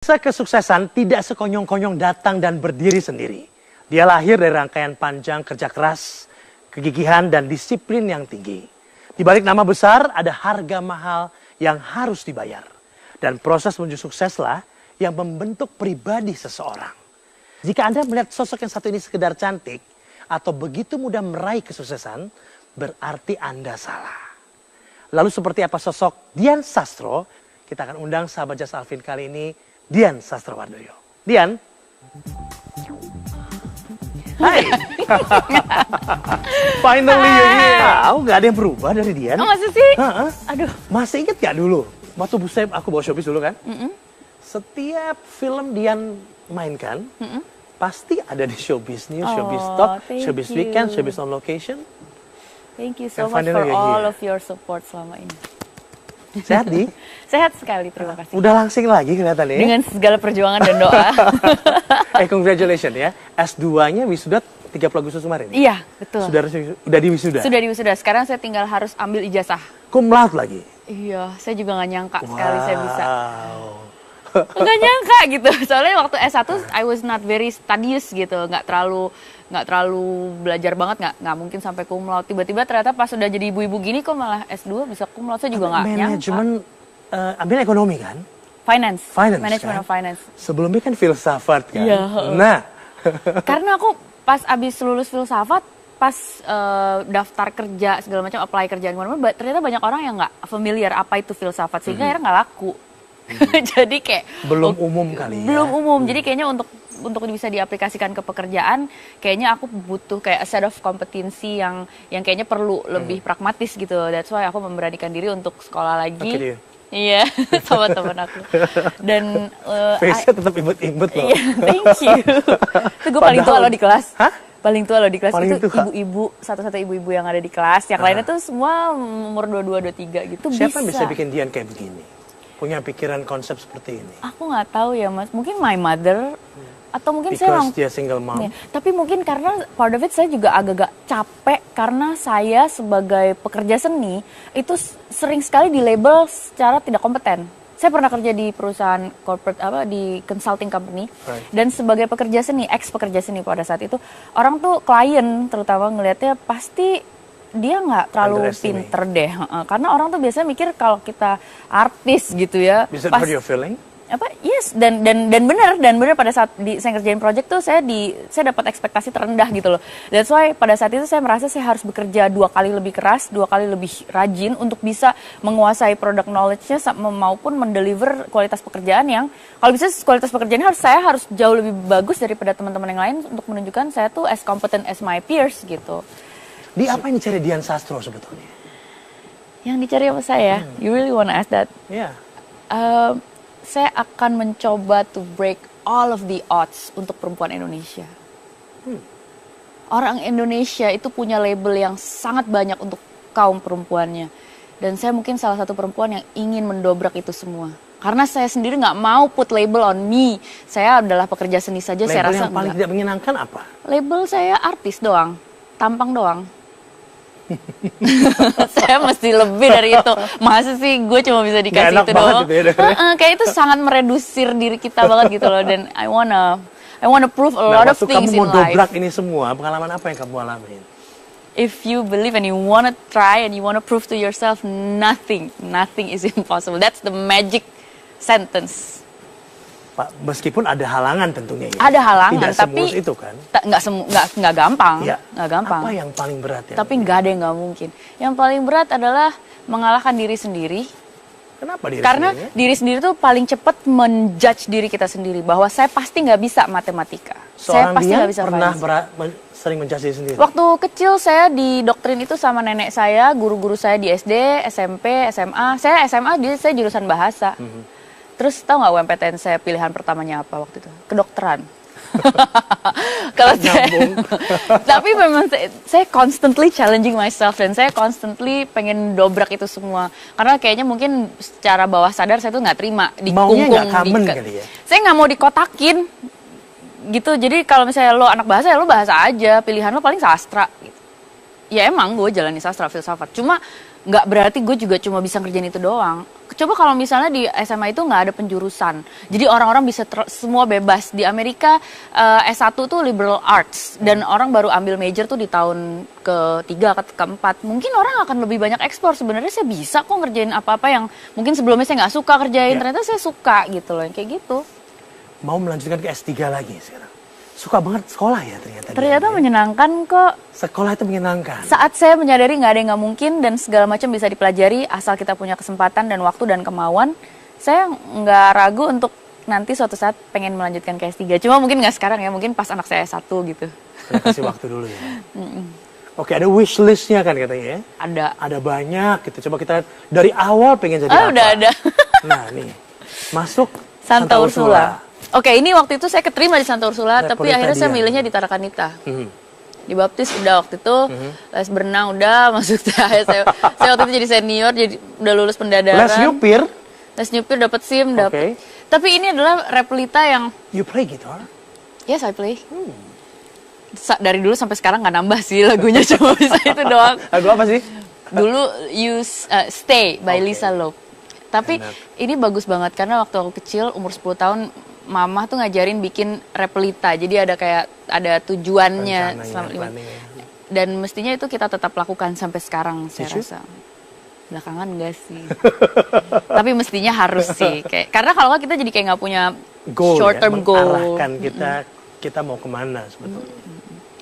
Kesuksesan tidak sekonyong-konyong datang dan berdiri sendiri. Dia lahir dari rangkaian panjang kerja keras, kegigihan, dan disiplin yang tinggi. Di balik nama besar ada harga mahal yang harus dibayar. Dan proses menuju sukseslah yang membentuk pribadi seseorang. Jika Anda melihat sosok yang satu ini sekedar cantik atau begitu mudah meraih kesuksesan, berarti Anda salah. Lalu seperti apa sosok Dian Sastro? Kita akan undang sahabat Jas Alvin kali ini, Dian Sastrowardoyo. Dian. Hai. Finally you're here. Tahu gak ada yang berubah dari Dian? Oh masa sih? Aduh. Masih inget gak dulu? Waktu aku bawa showbiz dulu kan? Setiap film Dian mainkan, pasti ada di Showbiz News, Showbiz Talk, Showbiz Weekend, Showbiz On Location. Thank you so much for all of your support selama ini. Sehat, Di? Sehat sekali, terima kasih. Udah langsing lagi kelihatannya ya? Dengan segala perjuangan dan doa. Congratulations ya. S2-nya wisuda 30 Agustus kemarin? Iya, betul. Sudah di wisuda? Sudah di wisuda. Sekarang saya tinggal harus ambil ijazah. Cum laude lagi? Iya, saya juga nggak nyangka sekali saya bisa. Nggak nyangka gitu. Soalnya waktu S1 I was not very studious gitu, nggak terlalu belajar banget, nggak mungkin sampai cum laude. Tiba-tiba ternyata pas udah jadi ibu-ibu gini kok malah S2 bisa cum laude, saya juga nggak nyangka. Manajemen, ambil ekonomi kan? Finance kan? Management of finance. Sebelumnya kan filsafat kan? Iya. Nah. Karena aku pas abis lulus filsafat, pas daftar kerja segala macam, apply kerjaan kemana-mana, ternyata banyak orang yang nggak familiar apa itu filsafat, sehingga akhirnya nggak laku. Jadi kayak belum umum kali ya. Belum umum. Jadi kayaknya untuk bisa diaplikasikan ke pekerjaan, kayaknya aku butuh kayak a set of competency yang kayaknya perlu lebih pragmatis gitu. That's why aku memberanikan diri untuk sekolah lagi. Iya, sama teman aku. Dan face-nya tetap imut-imut loh. Iya, thank you. Itu gue paling tua loh di kelas. Hah? Paling tua loh di kelas. Paling itu tua. ibu-ibu, satu-satu ibu-ibu yang ada di kelas. Yang lainnya tuh semua umur 22, 23 gitu. Siapa yang bisa bikin Dian kayak begini? Punya pikiran konsep seperti ini? Aku nggak tahu ya Mas, mungkin my mother atau mungkin Because dia single mom. Ya, tapi mungkin karena part of it saya juga agak-agak capek karena saya sebagai pekerja seni itu sering sekali di label secara tidak kompeten. Saya pernah kerja di perusahaan corporate di consulting company, dan sebagai pekerja seni, ex pekerja seni pada saat itu, orang tuh klien terutama ngelihatnya pasti dia nggak terlalu pinter deh, karena orang tuh biasanya mikir kalau kita artis gitu ya. Bisa hurt your feeling? Yes, dan benar pada saat saya ngerjain project tuh saya dapat ekspektasi terendah gitu loh. That's why pada saat itu saya merasa saya harus bekerja 2 kali lebih keras, 2 kali lebih rajin untuk bisa menguasai product knowledge-nya maupun mendeliver kualitas pekerjaan yang kalau bisa kualitas pekerjaannya saya harus jauh lebih bagus daripada teman-teman yang lain untuk menunjukkan saya tuh as competent as my peers gitu. Di apa yang dicari Dian Sastro sebetulnya? Yang dicari apa saya? You really wanna ask that? Yeah. Saya akan mencoba to break all of the odds untuk perempuan Indonesia. Orang Indonesia itu punya label yang sangat banyak untuk kaum perempuannya. Dan saya mungkin salah satu perempuan yang ingin mendobrak itu semua. Karena saya sendiri nggak mau put label on me. Saya adalah pekerja seni saja, label saya rasa yang paling tidak menyenangkan apa? Label saya artis doang, tampang doang. Saya mesti lebih dari itu. Masa sih gue cuma bisa dikasih itu doang? Gitu ya, kayak itu sangat meredusir diri kita banget gitu loh. Dan I wanna prove a lot of things in life. Kamu mau dobrak ini semua, pengalaman apa yang kamu alami? If you believe and you wanna try and you wanna prove to yourself, nothing is impossible. That's the magic sentence. Meskipun ada halangan tentunya ya. Ada halangan, tidak tapi itu kan? Nggak gampang. Ya. Nggak gampang. Apa yang paling berat ya? Tapi nggak ada yang nggak mungkin. Yang paling berat adalah mengalahkan diri sendiri. Kenapa diri Karena sendiri? Diri sendiri tuh paling cepat menjudge diri kita sendiri bahwa saya pasti nggak bisa matematika. Saya pasti nggak bisa pernah sering menjudge diri sendiri. Waktu kecil saya didoktrin itu sama nenek saya, guru-guru saya di SD, SMP, SMA. Saya SMA saya jurusan bahasa. Terus tahu nggak UMPTN saya pilihan pertamanya apa waktu itu? Kedokteran. Kalau tapi memang saya constantly challenging myself dan saya constantly pengen dobrak itu semua. Karena kayaknya mungkin secara bawah sadar saya tuh nggak terima maunya nggak common kali ya? Saya nggak mau dikotakin gitu. Jadi kalau misalnya lo anak bahasa ya lo bahasa aja. Pilihan lo paling sastra. Gitu. Ya emang gue jalani sastra filsafat. Cuma nggak berarti gue juga cuma bisa ngerjain itu doang. Coba kalau misalnya di SMA itu nggak ada penjurusan, jadi orang-orang bisa semua bebas. Di Amerika S1 tuh liberal arts, dan orang baru ambil major tuh di tahun ketiga, keempat. Mungkin orang akan lebih banyak ekspor. Sebenarnya saya bisa kok ngerjain apa-apa yang mungkin sebelumnya saya nggak suka kerjain, ternyata saya suka gitu loh, kayak gitu. Mau melanjutkan ke S3 lagi sekarang. Suka banget sekolah ya ternyata. Ternyata menyenangkan kok. Sekolah itu menyenangkan. Saat saya menyadari nggak ada yang nggak mungkin dan segala macam bisa dipelajari asal kita punya kesempatan dan waktu dan kemauan, saya nggak ragu untuk nanti suatu saat pengen melanjutkan ke S3. Cuma mungkin nggak sekarang ya, mungkin pas anak saya S1 gitu. Kita kasih waktu dulu ya. Oke, ada wish list-nya kan katanya ya? Ada. Ada banyak gitu. Coba kita dari awal pengen jadi apa? Udah ada. Nah nih, masuk Santa Ursula. Oke, ini waktu itu saya keterima di Santa Ursula, tapi akhirnya saya milihnya di Tarakanita. Dibaptis udah waktu itu, les berenang udah, masuk saya waktu itu jadi senior, jadi udah lulus pendadaran. Les nyupir dapat SIM, dapat. Tapi ini adalah replita yang... You play guitar? Yes, I play. Dari dulu sampai sekarang nggak nambah sih lagunya, cuma bisa itu doang. Lagu apa sih? Dulu Stay by Lisa Loeb. Tapi ini bagus banget karena waktu aku kecil, umur 10 tahun, mama tuh ngajarin bikin replita. Jadi ada tujuannya dan mestinya itu kita tetap lakukan sampai sekarang saya rasa. Belakangan enggak sih. Tapi mestinya harus sih. Karena kalau nggak kita jadi kayak nggak punya short term goal. Mengarahkan kita mau kemana sebetulnya.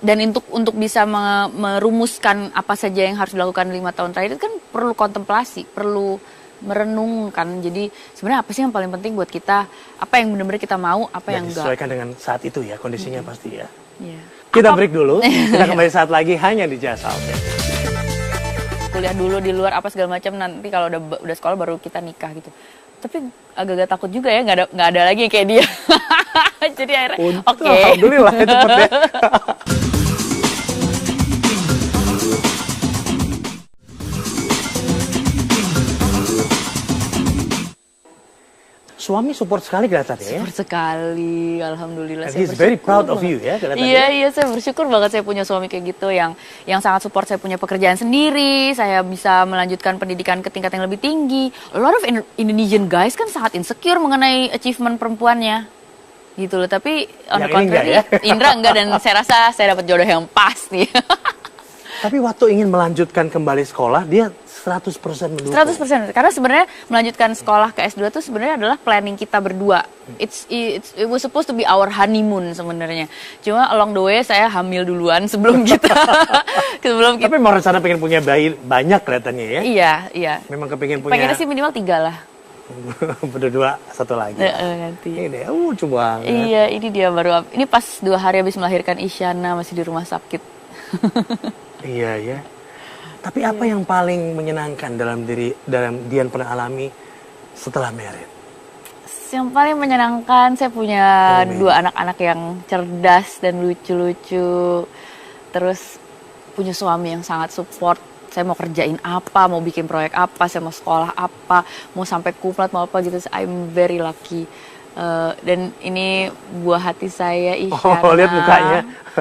Dan untuk bisa merumuskan apa saja yang harus dilakukan 5 tahun terakhir itu kan perlu kontemplasi, perlu merenungkan. Jadi sebenarnya apa sih yang paling penting buat kita, apa yang benar-benar kita mau, apa yang enggak. Disesuaikan dengan saat itu ya, kondisinya pasti ya. Yeah. Kita break dulu, kita kembali saat lagi hanya di Jasa. Kuliah dulu di luar apa segala macam, nanti kalau udah sekolah baru kita nikah gitu. Tapi agak-agak takut juga ya, nggak ada lagi yang kayak dia. Jadi akhirnya oke. Alhamdulillah ya cepet ya. Suami support sekali kelihatannya ya? Support sekali, alhamdulillah. And he's very proud of you ya kelihatannya. Iya, saya bersyukur banget saya punya suami kayak gitu yang sangat support. Saya punya pekerjaan sendiri, saya bisa melanjutkan pendidikan ke tingkat yang lebih tinggi. A lot of Indonesian guys kan sangat insecure mengenai achievement perempuannya. Gitu loh, tapi on the contrary, Indra enggak, dan saya rasa saya dapat jodoh yang pas nih. Tapi waktu ingin melanjutkan kembali sekolah, dia 100% mendukung. 100%, karena sebenarnya melanjutkan sekolah ke S2 itu sebenarnya adalah planning kita berdua. It was supposed to be our honeymoon sebenarnya. Cuma along the way saya hamil duluan sebelum kita. Tapi mau rencana pengen punya bayi banyak kelihatannya ya? Iya. Memang kepingin punya. Pengennya sih minimal 3 lah. Berdua satu lagi. Nanti. Ini coba. Iya, ini dia baru. Ini pas 2 hari habis melahirkan Isyana, masih di rumah sakit. Iya. Tapi apa yang paling menyenangkan dalam Dian pernah alami setelah married? Yang paling menyenangkan, saya punya 2 anak-anak yang cerdas dan lucu-lucu. Terus punya suami yang sangat support. Saya mau kerjain apa, mau bikin proyek apa, saya mau sekolah apa, mau sampai kumlat, mau apa gitu. I'm very lucky. Dan ini buah hati saya, Isyana. Oh, lihat mukanya.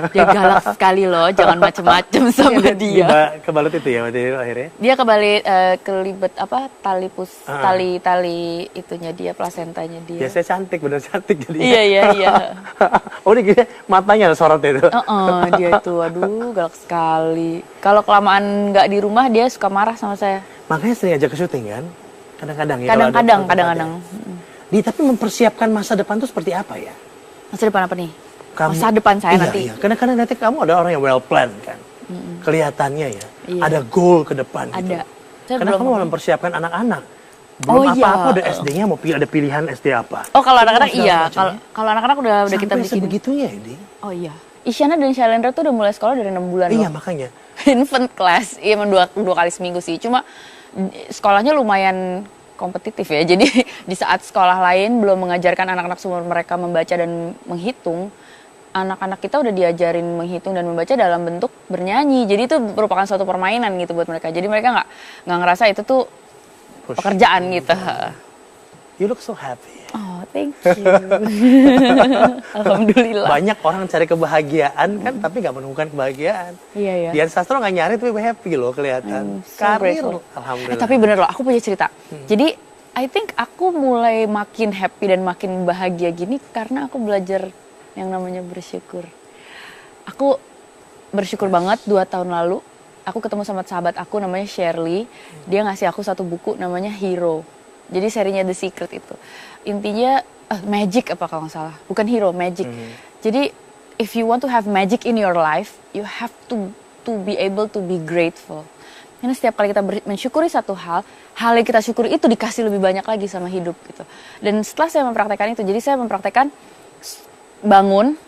Dia galak sekali loh, jangan macem-macem sama dia. Kebalut itu ya waktu itu akhirnya? Dia kelibet apa, tali itunya dia, plasentanya dia. Biasanya cantik, bener cantik jadi. Iya. Oh, ini gini, matanya sorot itu. Dia itu, aduh galak sekali. Kalau kelamaan nggak di rumah dia suka marah sama saya. Makanya sering ajak ke syuting kan? Kadang-kadang ya. Kadang-kadang. Tapi mempersiapkan masa depan itu seperti apa ya? Masa depan apa nih? Masa depan saya nanti. Iya. Karena nanti kamu ada orang yang well planned kan. Kelihatannya ya. Iya. Ada goal ke depan gitu. Ada. Karena kamu mau mempersiapkan anak-anak. Belum apa-apa udah SD-nya mau ada pilihan SD apa. Oh, kalau anak-anak iya. Kalau anak-anak udah kita bikin. Sampai sebegitunya ya, Di. Oh iya. Isyana dan Shailendra tuh udah mulai sekolah dari 6 bulan. Iya, makanya. Infant class. Iya, dua kali seminggu sih. Cuma sekolahnya lumayan kompetitif ya. Jadi di saat sekolah lain belum mengajarkan anak-anak seumur mereka membaca dan menghitung, anak-anak kita udah diajarin menghitung dan membaca dalam bentuk bernyanyi. Jadi itu merupakan suatu permainan gitu buat mereka. Jadi mereka nggak ngerasa itu tuh pekerjaan gitu. You look so happy. Oh, thank you. Alhamdulillah. Banyak orang cari kebahagiaan kan, tapi nggak menemukan kebahagiaan. Iya, iya. Dian Sastro nggak nyari tapi happy loh kelihatan. So Karir, grateful. alhamdulillah. Tapi bener loh, aku punya cerita. Jadi, I think aku mulai makin happy dan makin bahagia gini karena aku belajar yang namanya bersyukur. Aku bersyukur banget 2 tahun lalu, aku ketemu sama sahabat aku namanya Shirley. Dia ngasih aku satu buku namanya Hero. Jadi serinya The Secret itu. Intinya, magic apa kalau nggak salah. Bukan hero, magic. Jadi, if you want to have magic in your life, you have to be able to be grateful. Karena setiap kali kita mensyukuri satu hal yang kita syukuri itu dikasih lebih banyak lagi sama hidup gitu. Dan setelah saya mempraktekkan itu, jadi saya mempraktekkan bangun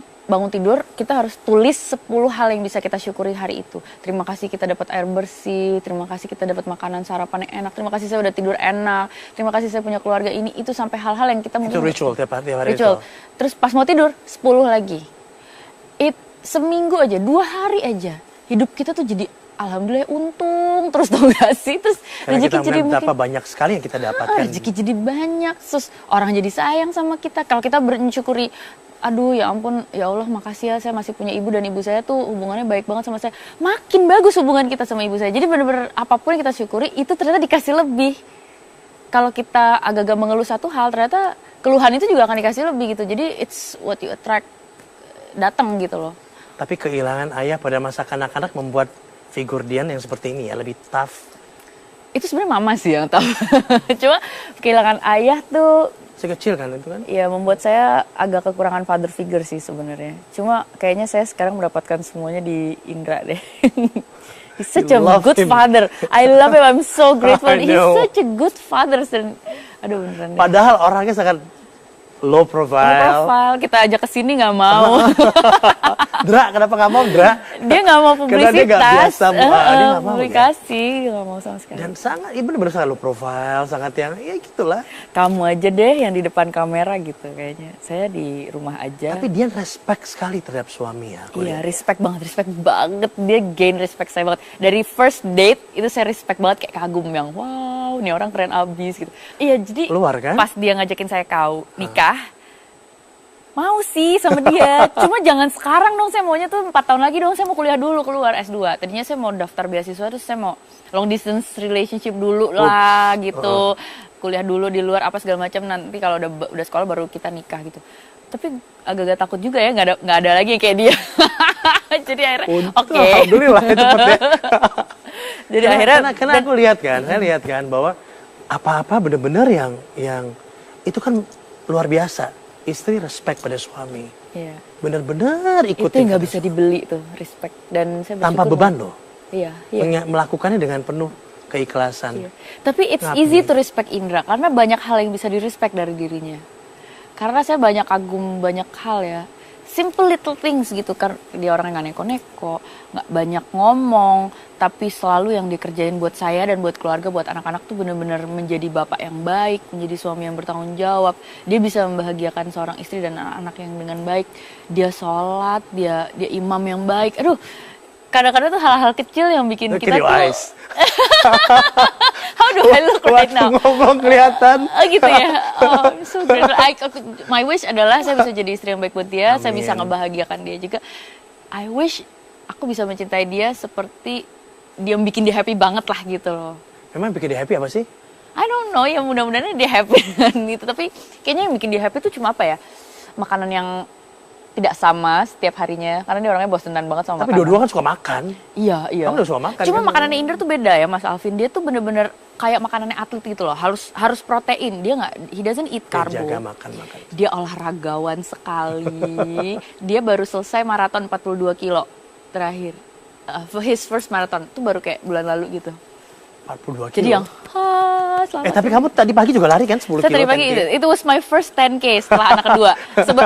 tidur, kita harus tulis 10 hal yang bisa kita syukuri hari itu. Terima kasih kita dapat air bersih, terima kasih kita dapat makanan sarapan yang enak, terima kasih saya udah tidur enak, terima kasih saya punya keluarga ini, itu sampai hal-hal yang kita mungkin... Itu ritual tiap hari Ritual. Terus pas mau tidur, 10 lagi. Seminggu aja, 2 hari aja, hidup kita tuh jadi alhamdulillah untung terus, tau gak sih? Terus Karena rezeki kita jadi betapa makin... banyak sekali yang kita dapatkan. Rezeki jadi banyak, terus orang jadi sayang sama kita. Kalau kita bersyukuri, aduh ya ampun, ya Allah makasih ya saya masih punya ibu dan ibu saya tuh hubungannya baik banget sama saya. Makin bagus hubungan kita sama ibu saya. Jadi benar-benar apapun yang kita syukuri itu ternyata dikasih lebih. Kalau kita agak-agak mengeluh satu hal, ternyata keluhan itu juga akan dikasih lebih gitu. Jadi it's what you attract, datang gitu loh. Tapi kehilangan ayah pada masa kanak-kanak membuat figur Dian yang seperti ini ya, lebih tough. Itu sebenarnya mama sih yang tahu. Cuma kehilangan ayah tuh Sekecil kan itu kan? ya membuat saya agak kekurangan father figure sih sebenarnya. Cuma kayaknya saya sekarang mendapatkan semuanya di Indra deh. He's such a good father. I love him. I'm so grateful. He's such a good father. Aduh beneran deh. Padahal orangnya sangat low profile. Kita ajak ke sini nggak mau. Dra, kenapa nggak mau Dra? Dia nggak mau publisitas. Karena dia nggak biasa, dia nggak mau. Publikasi, dia nggak mau sama sekali. Dan sangat, benar-benar sangat low profile, sangat yang, ya gitulah. Kamu aja deh yang di depan kamera gitu kayaknya. Saya di rumah aja. Tapi dia respect sekali terhadap suami ya. Iya, respect banget. Dia gain respect saya banget. Dari first date itu saya respect banget, kayak kagum yang wow, nih orang keren abis gitu. Iya, jadi Keluar, kan? pas dia ngajakin saya nikah, mau sih sama dia. Cuma jangan sekarang dong, saya maunya tuh 4 tahun lagi dong, saya mau kuliah dulu keluar S2. Tadinya saya mau daftar beasiswa, terus saya mau long distance relationship dulu lah gitu. Kuliah dulu di luar apa segala macam, nanti kalau udah sekolah baru kita nikah gitu. Tapi agak-agak takut juga ya, nggak ada lagi yang kayak dia. Jadi akhirnya oke. Alhamdulillah cepet ya. Jadi akhirnya karena aku saya lihat kan bahwa apa-apa bener-bener yang itu kan luar biasa. Istri respect pada suami. Iya. Bener-bener ikutin. Itu yang nggak bisa dibeli tuh, respect. Dan saya tanpa beban loh. Iya. Melakukannya dengan penuh keikhlasan. Iya. Tapi it's easy to respect Indra karena banyak hal yang bisa di-respect dari dirinya. Karena saya banyak kagum banyak hal ya. Simple little things gitu kan. Dia orang yang gak neko-neko, gak banyak ngomong, tapi selalu yang dikerjain buat saya dan buat keluarga, buat anak-anak tuh bener-bener menjadi bapak yang baik, menjadi suami yang bertanggung jawab. Dia bisa membahagiakan seorang istri dan anak-anak yang dengan baik. Dia sholat, dia imam yang baik. Aduh, kadang-kadang tuh hal-hal kecil yang bikin kita tuh... How do I look right now? Ngomong kelihatan. Oh gitu ya. Oh, so grateful. My wish adalah saya bisa jadi istri yang baik buat dia. Amin. Saya bisa ngebahagiakan dia juga. I wish aku bisa mencintai dia seperti dia bikin dia happy banget lah gitu loh. Memang bikin dia happy apa sih? I don't know. Ya mudah-mudahan dia happy dengan itu. Tapi kayaknya yang bikin dia happy itu cuma apa ya? Makanan yang tidak sama setiap harinya, karena dia orangnya bosenan banget sama makanan. Tapi dua-dua kan suka makan. Iya. Kamu udah suka makan. Cuma kan? makanannya Indra tuh beda ya, Mas Alvin. Dia tuh bener-bener kayak makanannya atlet gitu loh. Harus protein. Dia nggak, he doesn't eat karbo. Jaga makan. Dia olahragawan sekali. Dia baru selesai maraton 42 kilo terakhir. His first marathon tuh baru kayak bulan lalu gitu. 42 kilo. Jadi yang tapi kamu tadi pagi juga lari kan 10 kilo? Saya tadi pagi itu was my first 10K setelah anak kedua.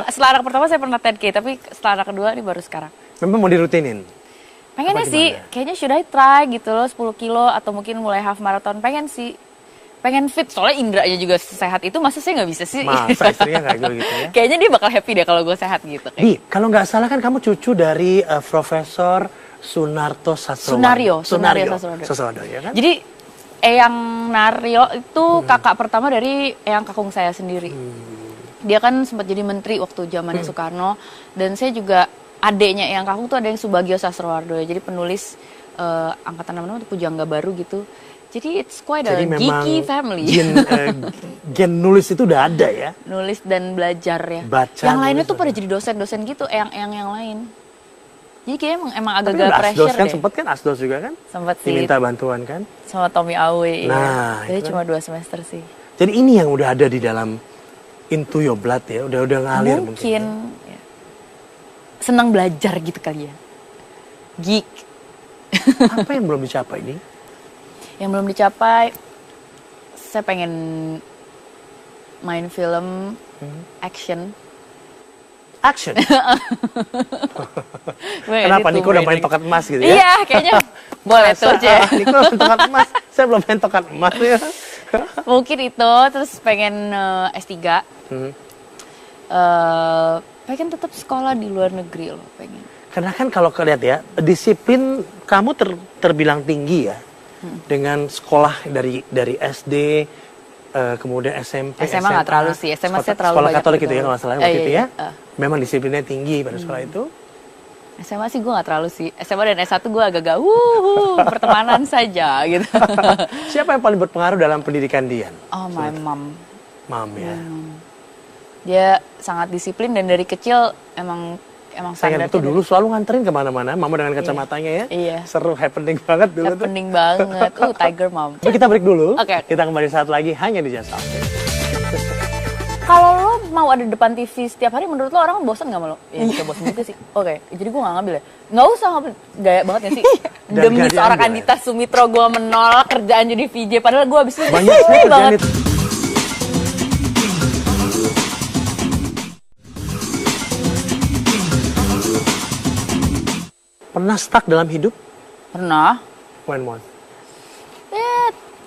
Setelah anak pertama saya pernah 10K, tapi setelah anak kedua ini baru sekarang. Memang mau dirutinin? Pengennya sih, kayaknya should I try gitu loh 10 kilo atau mungkin mulai half marathon. Pengen sih. Pengen fit, soalnya Indra aja juga sehat itu, masa saya nggak bisa sih? Masa istrinya nggak gitu ya? Kayaknya dia bakal happy deh kalau gue sehat gitu. Di, kalau nggak salah kan kamu cucu dari Profesor Sunarto Sastrowardoyo. Sunario Sastrowardoyo. Ya kan? Jadi Eyang Naryo itu kakak pertama dari eyang kakung saya sendiri. Dia kan sempat jadi menteri waktu zamannya Soekarno, dan saya juga adeknya eyang kakung tuh ada yang Subagio Sastrowardoyo, jadi penulis angkatan namanya Pujangga Baru gitu. Jadi it's quite a geeky family. Gen nulis itu udah ada ya. Nulis dan belajar ya. Baca, yang lainnya tuh ada. pada jadi dosen-dosen gitu, eyang-eyang yang lain. Jadi kayaknya emang Tapi agak-agak udah pressure Asdos kan, deh. sempet kan Asdos juga kan? Sempet sih Diminta bantuan kan? sama Tommy Awe. Nah, Jadi itu cuma 2 semester sih. Jadi ini yang udah ada di dalam Into Your Blood ya, udah ngalir mungkin. Mungkin ya. Senang belajar gitu kali ya. Geek. Apa yang belum dicapai ini? Yang belum dicapai, saya pengen main film action. Action. Gue Kenapa edit Niko tuh udah main tokat emas gitu ya? Iya, kayaknya boleh tuh aja. Niko main tokat emas, saya belum main tokat emas ya. Mungkin itu, terus pengen S3. Pengen tetap sekolah di luar negeri loh, pengen. Karena kan kalau kalian ya, disiplin kamu terbilang tinggi ya. Dengan sekolah dari SD, kemudian SMP, SMA nggak terlalu sih, SMA saya terlalu sekolah banyak Katolik gitu ya bergaul. kalau nggak salah waktu itu ya. Iya. Memang disiplinnya tinggi pada sekolah itu. SMA sih gue nggak terlalu sih. SMA dan S1 gue agak-agak pertemanan saja gitu. Siapa yang paling berpengaruh dalam pendidikan Dian? Oh, my mom. Mam ya. Dia sangat disiplin dan dari kecil emang Saya ingat standarnya itu dulu selalu nganterin kemana-mana, mama dengan kacamatanya ya. Iya. Seru, happening banget dulu tuh. happening banget. Tiger mom. Tapi kita break dulu. Oke. Kita kembali saat lagi hanya di Just Talk. Kalau lo mau ada depan TV setiap hari, menurut lo orang bosan nggak sama lo? Ya bisa bosan juga sih. Oke, jadi gue nggak ngambil ya. Nggak usah ngambil, gaya banget ya sih. Dan Demi nggak seorang diambil, Andita Sumitro gue menolak kerjaan jadi VJ. Padahal gue abis itu Banyak sih kerjaan banget. itu. Pernah stuck dalam hidup? Pernah. When was?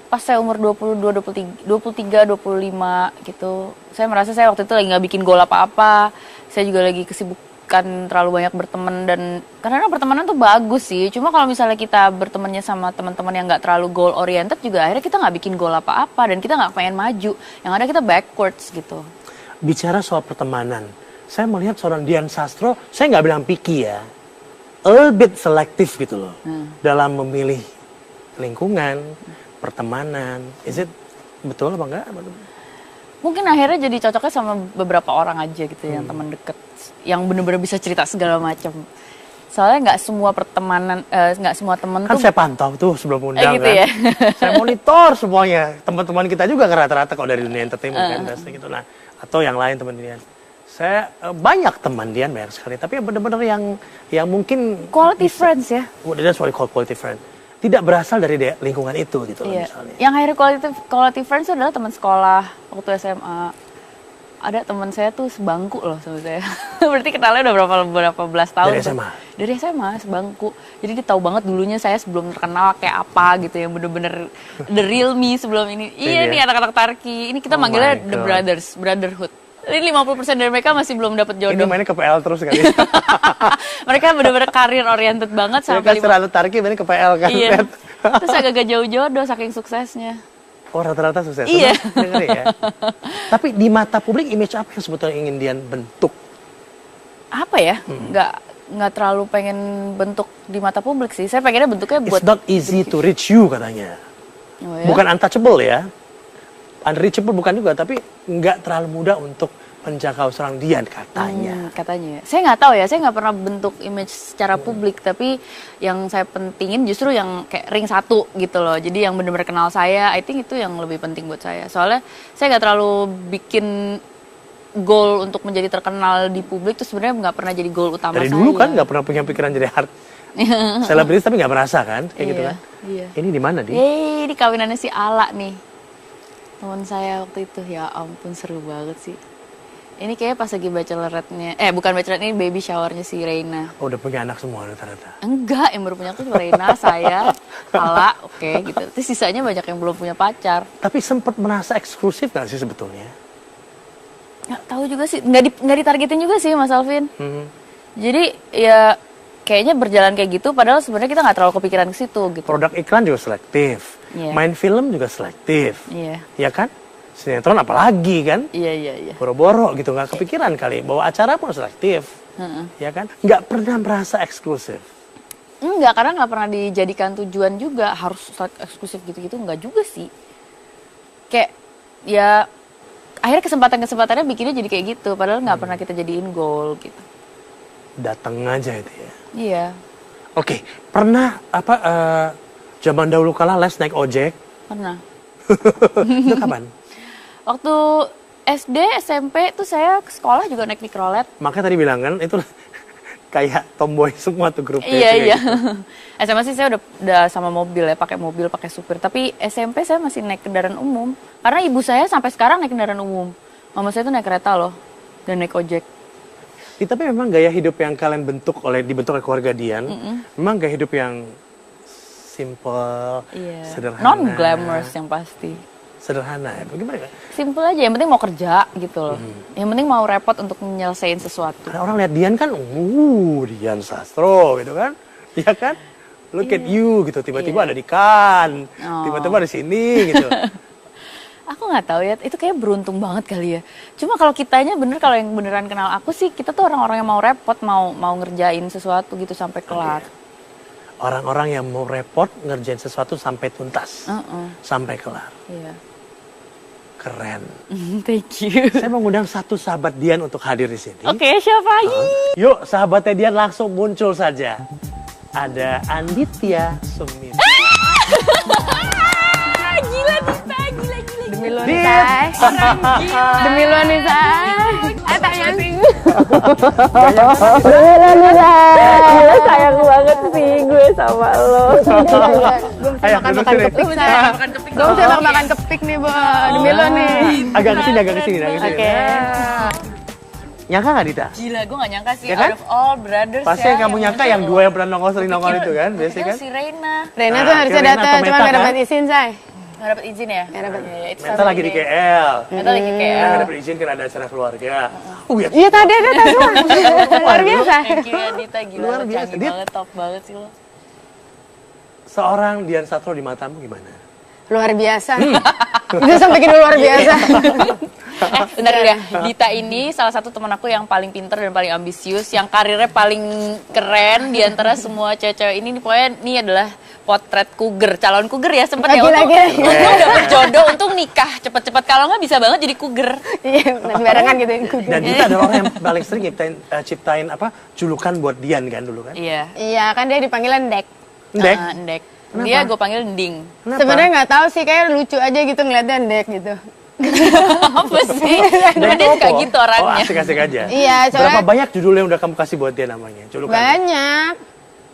Pas saya umur 22, 23, 25 gitu. Saya merasa saya waktu itu lagi nggak bikin goal apa-apa. Saya juga lagi kesibukan terlalu banyak berteman, dan karena pertemanan tuh bagus sih. Cuma kalau misalnya kita bertemannya sama teman-teman yang nggak terlalu goal oriented, juga akhirnya kita nggak bikin goal apa-apa dan kita nggak pengen maju. Yang ada kita backwards gitu. Bicara soal pertemanan, saya melihat seorang Dian Sastro, saya nggak bilang picky ya, a little bit selektif gitu loh, dalam memilih lingkungan, pertemanan. Is it betul apa enggak? Mungkin akhirnya jadi cocoknya sama beberapa orang aja gitu, yang teman deket, yang bener-bener bisa cerita segala macam. Soalnya nggak semua pertemanan, nggak semua temen Kan tuh. saya pantau tuh sebelum undang gitu kan. ya? Saya monitor semuanya. Teman-teman kita juga kan rata-rata kalau dari dunia entertainment kan, biasanya gitu. Nah, atau yang lain teman Dian. Saya banyak teman Dian, banyak sekali. Tapi benar-benar yang mungkin Quality friends ya. That's what we call quality friend. Tidak berasal dari lingkungan itu gitu loh, Iya. misalnya. Yang akhirnya quality friends itu adalah teman sekolah waktu SMA. Ada teman saya tuh sebangku loh sama saya. Berarti kenalnya udah berapa belas tahun. Dari tuh. SMA? Dari SMA, sebangku. Jadi dia tahu banget dulunya saya sebelum terkenal kayak apa gitu, yang bener-bener the real me sebelum ini. Iya nih anak-anak Tarki. Ini kita Oh manggilnya my the God. brothers, brotherhood. Ini 50% dari mereka masih belum dapat Ini jodoh. mainnya ke PL terus kali. Mereka bener-bener karir oriented banget Saya sampai kan serata Tarki mainnya ke PL kan. Iya. Pet. Terus agak-agak jauh jodoh saking suksesnya. Oh rata-rata sukses. Iya. Senang denger ya. Tapi di mata publik image apa yang sebetulnya ingin Dian bentuk? Apa ya? Nggak terlalu pengen bentuk di mata publik sih. Saya pengennya bentuknya buat It's not easy to reach you katanya. Oh, ya? Bukan untouchable ya. Unreachable bukan juga, tapi nggak terlalu mudah untuk menjangkau seorang Dian katanya. Katanya. Saya nggak tahu ya. Saya nggak pernah bentuk image secara publik. Tapi yang saya pentingin justru yang kayak ring 1 gitu loh. Jadi yang benar-benar kenal saya, I think itu yang lebih penting buat saya. Soalnya saya nggak terlalu bikin goal untuk menjadi terkenal di publik itu sebenarnya nggak pernah jadi goal utama Dari saya. dulu kan nggak pernah punya pikiran jadi selebritis tapi nggak merasa kan kayak gitu Iya, kan. iya. Ini di mana Di? Ini kawinannya si Ala nih. Teman saya waktu itu, ya ampun seru banget sih. Ini kayaknya pas lagi bachelorette-nya, bukan bachelorette, ini baby shower-nya si Reina. Oh, udah punya anak semua rata-rata. Enggak, yang baru punya aku cuma Reina, saya, Ala, oke gitu. Terus sisanya banyak yang belum punya pacar. Tapi sempat merasa eksklusif nggak sih sebetulnya? Nggak tahu juga sih, nggak ditargetin juga sih Mas Alvin. Jadi ya kayaknya berjalan kayak gitu, padahal sebenarnya kita nggak terlalu kepikiran ke situ gitu. Produk iklan juga selektif. Iya. Main film juga selektif. Iya. Ya kan? Sinetron apalagi kan? Iya. Boro-boro gitu, nggak kepikiran kali. Bahwa acara pun selektif. Ya kan? Nggak pernah merasa eksklusif. Enggak, karena nggak pernah dijadikan tujuan juga harus eksklusif gitu-gitu, enggak juga sih. Kayak ya akhirnya kesempatan-kesempatannya bikinnya jadi kayak gitu, padahal nggak pernah kita jadiin goal gitu. Datang aja itu ya. Iya. Oke, pernah zaman dahulu kala les naik ojek? Pernah. Itu kapan? Waktu SD, SMP tuh saya ke sekolah juga naik mikrolet. Makanya tadi bilang kan itu kayak tomboy semua tuh grupnya. Iya. Gitu. SMA sih saya udah sama mobil ya, pakai mobil, pakai supir. Tapi SMP saya masih naik kendaraan umum. Karena ibu saya sampai sekarang naik kendaraan umum. Mama saya tuh naik kereta loh dan naik ojek. Tapi memang gaya hidup yang kalian dibentuk oleh keluarga Dian, memang gaya hidup yang simple, sederhana. Non-glamorous yang pasti. Sederhana ya, bagaimana kan? Simple aja, yang penting mau kerja gitu loh. Yang penting mau repot untuk menyelesaikan sesuatu. Karena orang lihat Dian kan, Dian Sastro gitu kan, ya kan? Look at you gitu, tiba-tiba ada di Cannes, tiba-tiba di sini gitu. Aku nggak tahu ya, itu kayak beruntung banget kali ya. Cuma kalau kitanya kalau yang beneran kenal aku sih, kita tuh orang-orang yang mau repot, mau ngerjain sesuatu gitu sampai kelar. Orang-orang yang mau repot ngerjain sesuatu sampai tuntas, sampai kelar. Iya. Keren. Thank you. Saya mengundang satu sahabat Dian untuk hadir di sini. Oke, siapa lagi? Yuk, sahabatnya Dian langsung muncul saja. Ada Anditya Sumitra. Gila Dita, gila. Demi lo nih, Say. Demi lo nih, Say. Tanya. Demi lo nih, Say. Gila sayang banget sih gue sama lo. Gue Ayo, makan duduk kepik, sini. Say. Gue mesti makan kepik nih, Bo. Demi lo nih. Agak kesini. Oke. Nyangka nggak Dita? Gila, gue gak nyangka sih. Ya kan? Out of all brothers Pasti yang kamu nyangka yang dua yang pernah sering nongol itu kan, biasanya kan? si Reina. Rena tuh harusnya Rena datang, atau cuma Meta gak kan? dapat izin, Say. Gak dapet izin ya? Gak dapet. Meta lagi di KL. Meta lagi Kan kayak. nggak dapet izin kan ada acara keluarga. Ya. Iya tadi ada semua. Luar biasa. Thank you ya Dita, gila Luar lo biasa. canggih Dit. banget, top banget sih lo. Seorang Dian Sastro di matamu gimana? Luar biasa. Itu sampai bikin luar biasa. Bentar dulu ya, Dita ini salah satu teman aku yang paling pinter dan paling ambisius, yang karirnya paling keren di antara semua cewek-cewek ini. Pokoknya ini adalah potret cougar, calon cougar ya sempet ya. Lagi-lagi. Untung udah berjodoh, untung nikah cepet-cepet. Kalau nggak bisa banget jadi cougar. Iya, barengan gitu. Dan Dita adalah orang yang paling sering ciptain julukan buat Dian kan dulu kan? Iya. Iya, kan dia dipanggilnya Ndek. Ndek? Ndek. Dia gue panggil Nding. Kenapa? Sebenarnya nggak tahu sih, kayak lucu aja gitu ngeliatnya Ndek gitu. Apa sih? Karena dia suka Apa? gitu orangnya. Oh, asik-asik aja. Iya, Berapa soalnya banyak judul yang udah kamu kasih buat dia namanya? Julukan. banyak.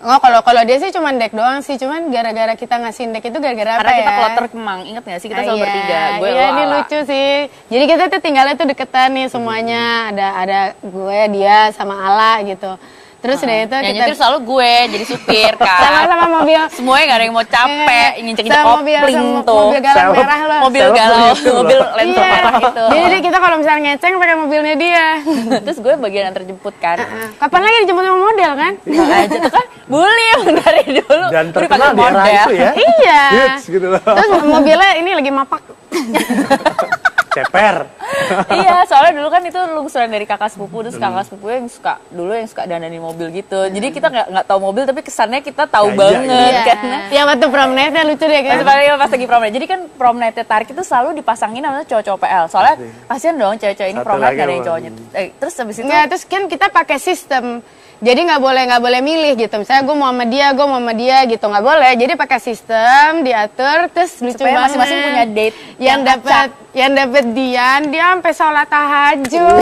Oh, kalau dia sih cuma Ndek doang sih, cuman gara-gara kita ngasih Ndek itu gara-gara apa Karena ya? kita kloter Kemang, inget gak sih? Kita selalu Iya, bertiga. Gue iya, lo, ini Ala. lucu sih. Jadi kita tuh tinggalnya tuh deketan nih semuanya. Ada gue, dia, sama Ala gitu. Terus udah itu Yang kita nyetir selalu gue, jadi supir kan. sama mobil. Semuanya gak ada yang mau capek, nginjek-injek Sama mobil, kopling sama tuh. mobil galang Seleb. merah loh. Mobil Seleb galau, begitu loh. mobil Land Rover gitu. Jadi kita kalau misalnya ngeceng pakai mobilnya dia. Terus gue bagian yang terjemput kan. Kapan lagi dijemput sama model kan? Aja tuh kan, bully emang dari dulu. Dan Gue terkenal dipanggil di era model. itu ya. Iya. Hits gitu loh. Terus mobilnya ini lagi mapak. Ceper. Iya, soalnya dulu kan itu lungsuran dari kakak sepupu, terus kakak sepupu yang suka dandanin mobil gitu. Jadi kita nggak tahu mobil, tapi kesannya kita tahu Ya, banget iya. karena Yang waktu prom night-nya lucu deh kan. Sebenarnya pas lagi prom night. Jadi kan prom night Tarik itu selalu dipasangin sama cowok-cowok PL. Soalnya kasihan dong cewek-cewek ini Satu prom night lagi gak ada yang apa? cowoknya. Terus habis itu Enggak, terus kan kita pakai sistem. Jadi nggak boleh milih gitu. Misalnya gue mau sama dia gitu, nggak boleh. Jadi pakai sistem diatur, terus lucu supaya banget. masing-masing punya date yang dapat Dian, dia sampai sholat tahajud.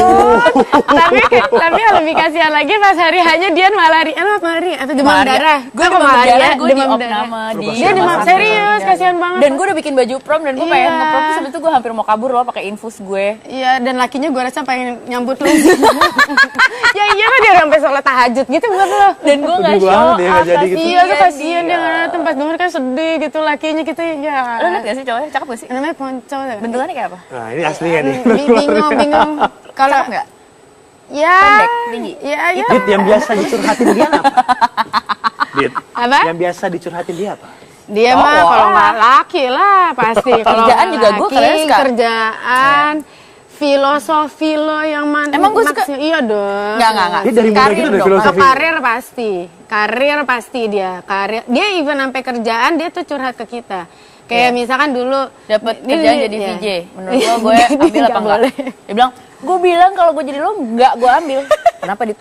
tapi yang lebih kasihan lagi pas hari hanya Dian malah atau demam Maria. darah. Gue Apa demam Maria? darah, gue di Demam op darah. nama di Dia demam rumah serius, sakit. kasihan banget. Dan gue udah bikin baju prom dan gue pengen Iya. nge-prom, terus habis itu gue hampir mau kabur loh pakai infus gue. Iya, dan lakinya gue rasa pengen nyambut lu. Ya iya kan dia sampai sholat tahajud gitu buat lo. Dan gue nggak Sedih show banget ya, nggak jadi gitu. Iya tuh kasihan dia nggak datang, pas denger kan sedih gitu lakinya kita ya. Lo liat gak sih cowoknya? Cakep gak sih? Namanya Ponco. Bentukannya kayak apa? Nah, ini aslinya nih. Bingung. Kalau Cakep nggak? ya Pendek, tinggi? Ya. Dit, yang biasa dicurhatin dia apa? Dit, Apa? yang biasa dicurhatin dia apa? Dia mah Cowok kalau lah. nggak laki lah pasti. Kalau Kerjaan nggak juga gue laki, kalian suka. kerjaan, filosofi lo yang mana? Emang gue suka? Iya dong. Nggak. Dia dari muda Karir gitu dari dong. Kalau filosofi. karir pasti dia. Dia even sampai kerjaan dia tuh curhat ke kita. Kayak misalkan dulu Dapat ini- kerjaan ini- jadi iya. VJ. Menurut lo gue ambil apa Nggak enggak? boleh. Dia bilang, gue bilang kalau gue jadi lo enggak gue ambil. Kenapa Dit?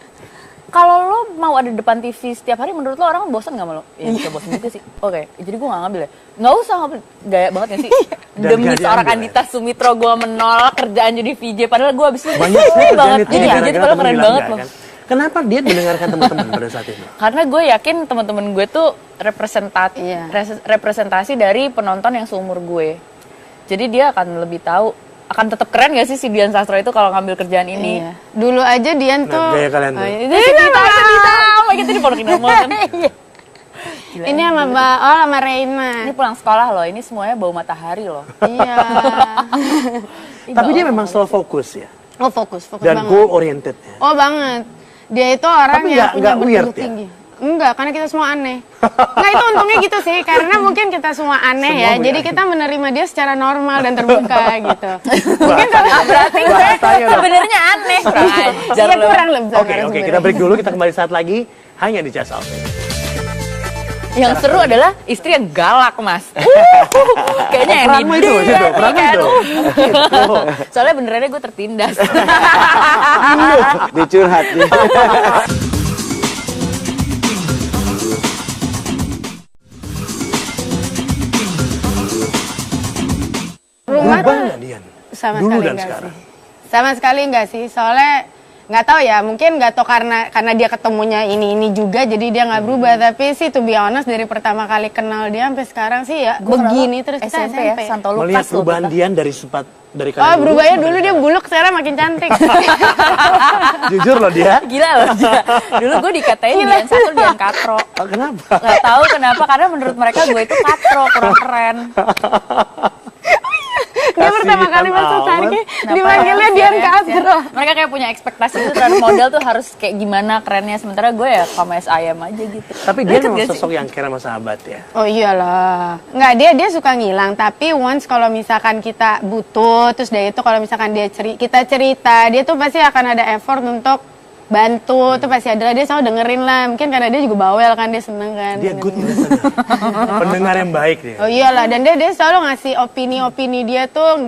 Kalau lo mau ada depan TV setiap hari, menurut lo orang bosan nggak sama lo? Ya bisa bosan juga sih. Oke, jadi gue nggak ngambil ya. Nggak usah ngambil, gaya banget gak sih? Dan Demi nggak seorang diambil, Andita Sumitro gue menolak kerjaan jadi VJ. Padahal gue abis itu Banyak keren sih kerjaan banget. itu Iya, gara-gara jadi padahal temen keren bilang banget enggak, loh. kan? Kenapa dia mendengarkan teman-teman pada saat itu? Karena gue yakin teman-teman gue tuh Iya. representasi dari penonton yang seumur gue. Jadi dia akan lebih tahu, akan tetap keren gak sih si Dian Sastro itu kalau ngambil kerjaan ini? Iya. Dulu aja Dian Nah, tuh. gaya kalian tuh. Oh, itu Ini cerita. oh my god, itu di Pondok Indah Mall kan? Gila, Ini sama Mbak Ol sama Reina. Ini pulang sekolah loh, ini semuanya bau matahari loh. Iya. Tapi dia memang selalu fokus ya. Oh fokus Dan banget. goal oriented ya. Oh banget. Dia itu orang Tapi yang nggak punya weird bertubuh ya? tinggi. Enggak, karena kita semua aneh. Nggak, itu untungnya gitu sih, karena mungkin kita semua aneh Semua ya. weird. Jadi kita menerima dia secara normal dan terbuka gitu. Mungkin Berarti Bahasanya loh. sebenarnya aneh, kurang ajar Iya loh. kurang lebih. Oke, kita break dulu, kita kembali saat lagi hanya di Just Outfit. Yang seru adalah istri yang galak, Mas. Kayaknya yang Peranmu itu, dia gitu, nih peranmu kan. itu. Soalnya benerannya gue tertindas. Dicurhat. Rumah Berubah tuh nggak Dian? sama Dulu sekali dan enggak sekarang. sih. Sama sekali enggak sih, soalnya nggak tahu ya, mungkin nggak tahu karena dia ketemunya ini juga jadi dia nggak berubah, tapi sih to be honest dari pertama kali kenal dia sampai sekarang sih ya begini terus kita SMP ya, Santo Lukas Melihat tuh perubahan kita. Dian dari sempat dari Oh kalian berubahnya sampai dulu dia sekarang. buluk, sekarang makin cantik. Jujur loh dia. Gila loh dia. Dulu gue dikatain Dian satu Dian katro. Oh, kenapa? Gak tahu kenapa, karena menurut mereka gue itu katro, kurang keren. Dia pertama kali masuk amat. Sarki Kenapa dipanggilnya ya? Dian Serius ya? Castro. Mereka kayak punya ekspektasi itu terhadap model tuh harus kayak gimana kerennya, sementara gue ya kames ayam aja gitu. Tapi dia Deket memang gak sih? sosok yang care sama sahabat ya. Oh iyalah. Nggak, dia suka ngilang, tapi once kalau misalkan kita butuh, terus dari itu kalau misalkan kita cerita, dia tuh pasti akan ada effort untuk bantu, tuh pasti ada, dia selalu dengerin lah. Mungkin karena dia juga bawel kan, dia seneng kan. Dia good listener. Pendengar yang baik dia. Oh iyalah, dan dia selalu ngasih opini-opini dia tuh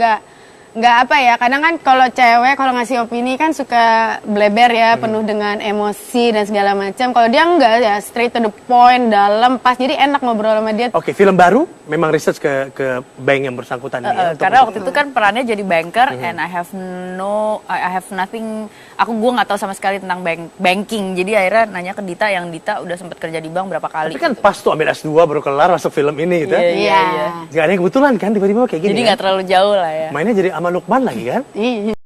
nggak apa ya, kadang kan kalau cewek kalau ngasih opini kan suka bleber ya, penuh dengan emosi dan segala macam. Kalau dia enggak ya, straight to the point, dalam, pas, jadi enak ngobrol sama dia. Oke, film baru memang research ke bank yang bersangkutan ini ya. Karena waktu itu kan perannya jadi banker, and I have nothing, gue nggak tahu sama sekali tentang banking. Jadi akhirnya nanya ke Dita, yang Dita udah sempet kerja di bank berapa kali. Tapi kan pas tuh ambil S2 baru kelar masuk film ini gitu. Iya, Iya. Gak ada yang kebetulan kan tiba-tiba kayak gini. Jadi kan? nggak terlalu jauh lah ya. Mainnya jadi sama Lukman lagi kan? Iya.